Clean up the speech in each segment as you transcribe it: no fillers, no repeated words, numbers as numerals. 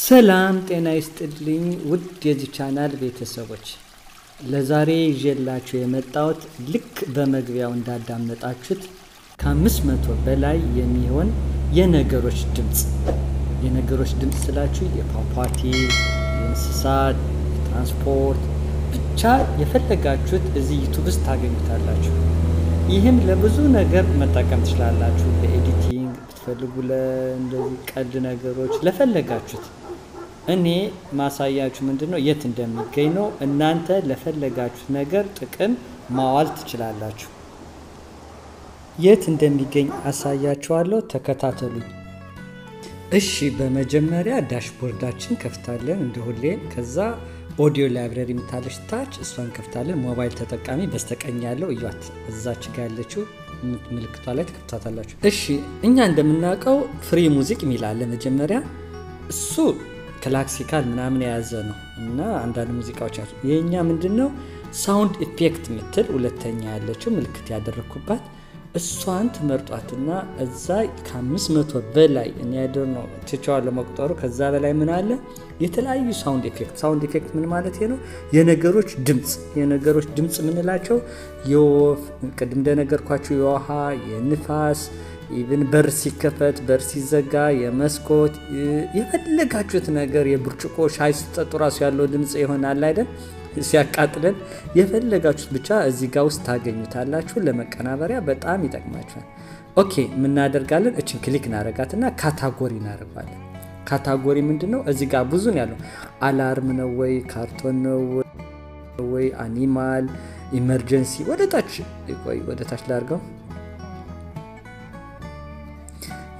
ሰላም ጤና ይስጥልኝ ውድ የዚህ ቻናል ቤተሰቦች ለዛሬ ይዤላችሁ የመጣሁት ልክ በመግቢያው እንዳዳመጣችሁት ከ500 በላይ የሚሆን የነገሮች ድምጽ ስላችሁ የፓፓቲ የእንስሳት ትራንስፖርት ብቻ የፈለጋችሁት እዚህ ዩቲዩብ ውስጥ ታገኙታላችሁ። ይህም ለብዙ ነገር መጠቀም ትችላላችሁ። ለኤዲቲንግ ብትፈልጉ ለእንደዚህ ቀልድ ነገሮች ለፈለጋችሁት እኔ ማሳያችሁ ምንድነው የት እንደሚገኝ ነው። እናንተ ለፈለጋችሁት ነገር ጥቅም ማዋል ትችላላችሁ። የት እንደሚገኝ አሳያችኋለሁ፣ ተከታተሉኝ። እሺ በመጀመሪያ ዳሽቦርዳችን ከፍታለን እንደሁሌ። ከዛ ኦዲዮ ላይብረሪ ምታለች ታች እሷን ከፍታለን። ሞባይል ተጠቃሚ በስተቀኝ ያለው እዩት፣ እዛች ጋር ያለችው ምልክቷ ላይ ተከፍታታላችሁ። እሺ እኛ እንደምናውቀው ፍሪ ሙዚክ ሚላለ መጀመሪያ እሱ ክላሲካል ምናምን የያዘ ነው እና አንዳንድ ሙዚቃዎች አሉ። የኛ ምንድነው ሳውንድ ኢፌክት ምትል ሁለተኛ ያለችው ምልክት ያደረኩባት እሷን ትመርጧትና እዛ ከ500 በላይ እኔ አይደል ነው ትቻው ለመቁጠሩ ከዛ በላይ ምን አለ የተለያዩ ሳውንድ ኢፌክት ምን ማለት ነው? የነገሮች ድምጽ ምንላቸው የወፍ ቅድም እንደነገርኳችሁ የውሃ የንፋስ ኢቭን በር ሲከፈት በር ሲዘጋ የመስኮት የፈለጋችሁት ነገር የብርጭቆ ሻይ ሲጠጡ ራሱ ያለው ድምጽ ይሆናል አይደል? ሲያቃጥለን የፈለጋችሁት ብቻ እዚህ ጋር ውስጥ ታገኙታላችሁ። ለመቀናበሪያ በጣም ይጠቅማችኋል። ኦኬ ምን እናደርጋለን? እቺን ክሊክ እናረጋትና ካታጎሪ እናረጋለን። ካታጎሪ ምንድነው? እዚህ ጋር ብዙ ነው ያለው። አላርም ነው ወይ ካርቶን ነው ወይ አኒማል ኢመርጀንሲ ወደታች ላርገው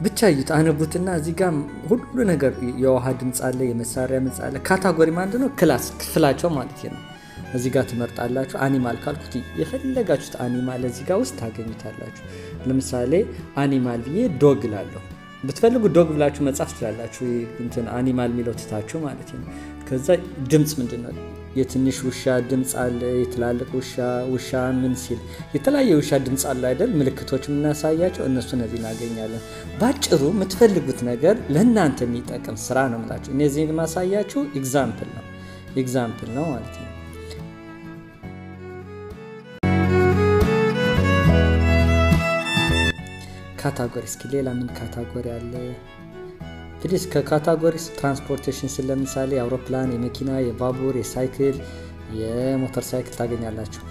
ብቻ ይታነቡትና እዚህ ጋር ሁሉ ነገር የውሃ ድምጽ አለ፣ የመሳሪያ ድምጽ አለ። ካታጎሪ ማለት ነው ክላስ ክፍላቸው ማለት ነው። እዚህ ጋር ትመርጣላችሁ። አኒማል ካልኩት የፈለጋችሁት አኒማል እዚህ ጋር ውስጥ ታገኙታላችሁ። ለምሳሌ አኒማል ብዬ ዶግ ላለው ብትፈልጉ ዶግ ብላችሁ መጻፍ ትችላላችሁ። እንትን አኒማል ሚለው ትታችሁ ማለት ነው። ከዛ ድምጽ ምንድነው? የትንሽ ውሻ ድምጽ አለ፣ የትላልቅ ውሻ ምን ሲል የተለያየ ውሻ ድምጽ አለ አይደል? ምልክቶች ምናሳያቸው እነሱን እዚህ እናገኛለን። ባጭሩ የምትፈልጉት ነገር ለእናንተ የሚጠቅም ስራ ነው ማለት ነው። እነዚህ ማሳያችሁ ኤግዛምፕል ነው ማለት ነው። ካታጎሪ እስኪ ሌላ ምን ካታጎሪ አለ? ፕሊስ ከካታጎሪስ ትራንስፖርቴሽን ስለምሳሌ አውሮፕላን፣ የመኪና፣ የባቡር፣ የሳይክል፣ የሞተር ሳይክል ታገኛላችሁ።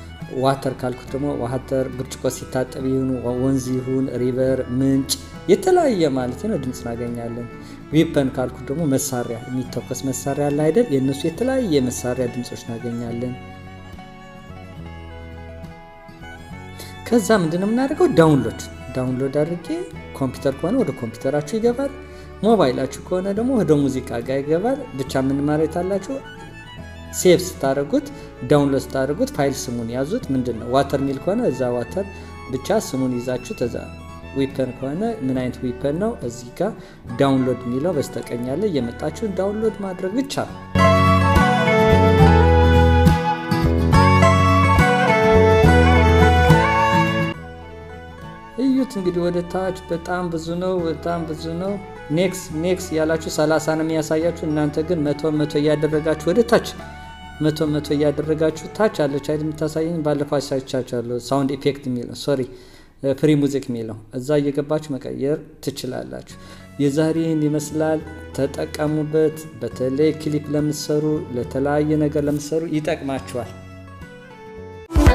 ዋተር ካልኩት ደግሞ ዋተር ብርጭቆ ሲታጠብ ይሁን ወንዝ ይሁን ሪቨር ምንጭ የተለያየ ማለት ነው ድምጽ እናገኛለን። ዌፐን ካልኩት ደግሞ መሳሪያ የሚተኮስ መሳሪያ አለ አይደል? የነሱ የተለያየ መሳሪያ ድምጾች እናገኛለን። ከዛ ምንድነው የምናደርገው? ዳውንሎድ አድርጌ ኮምፒውተር ከሆነ ወደ ኮምፒውተራችሁ ይገባል። ሞባይላችሁ ከሆነ ደግሞ ወደ ሙዚቃ ጋር ይገባል። ብቻ ምን ማለት አላችሁ? ሴቭ ስታደርጉት ዳውንሎድ ስታደርጉት ፋይል ስሙን ያዙት። ምንድነው ዋተር ሚል ከሆነ እዛ ዋተር ብቻ ስሙን ይዛችሁ ተዛ ዌፐን ከሆነ ምን አይነት ዌፐን ነው እዚህ ጋር ዳውንሎድ ሚለው በስተቀኝ ያለ እየመጣችሁ ዳውንሎድ ማድረግ ብቻ። እዩት እንግዲህ ወደ ታች በጣም ብዙ ነው። ኔክስት ያላችሁ 30 ነው የሚያሳያችሁ። እናንተ ግን 100 እያደረጋችሁ ወደ ታች 100 እያደረጋችሁ ታች አለች አይደል? የምታሳየኝ ባለፈው አሳይቻችኋለሁ። ሳውንድ ኢፌክት ሚል ሶሪ ፍሪ ሙዚክ ሚል እዛ እየገባችሁ መቀየር ትችላላችሁ። የዛሬን ይመስላል። ተጠቀሙበት። በተለይ ክሊፕ ለምትሰሩ ለተለያየ ነገር ለምትሰሩ ይጠቅማችኋል።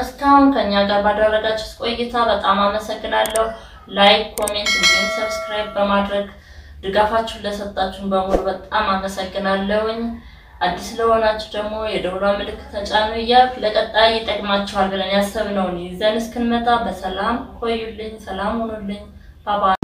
እስካሁን ከኛ ጋር ባደረጋችሁት ቆይታ በጣም አመሰግናለሁ። ላይክ፣ ኮሜንት እና ሰብስክራይብ በማድረግ ድጋፋችሁን ለሰጣችሁን በሙሉ በጣም አመሰግናለሁኝ። አዲስ ለሆናችሁ ደግሞ የደውል ምልክት ተጫኑ። ለቀጣይ ይጠቅማችኋል ብለን ያሰብነውን ይዘን እስክንመጣ በሰላም ቆዩልኝ። ሰላም ሁኑልኝ። ባባ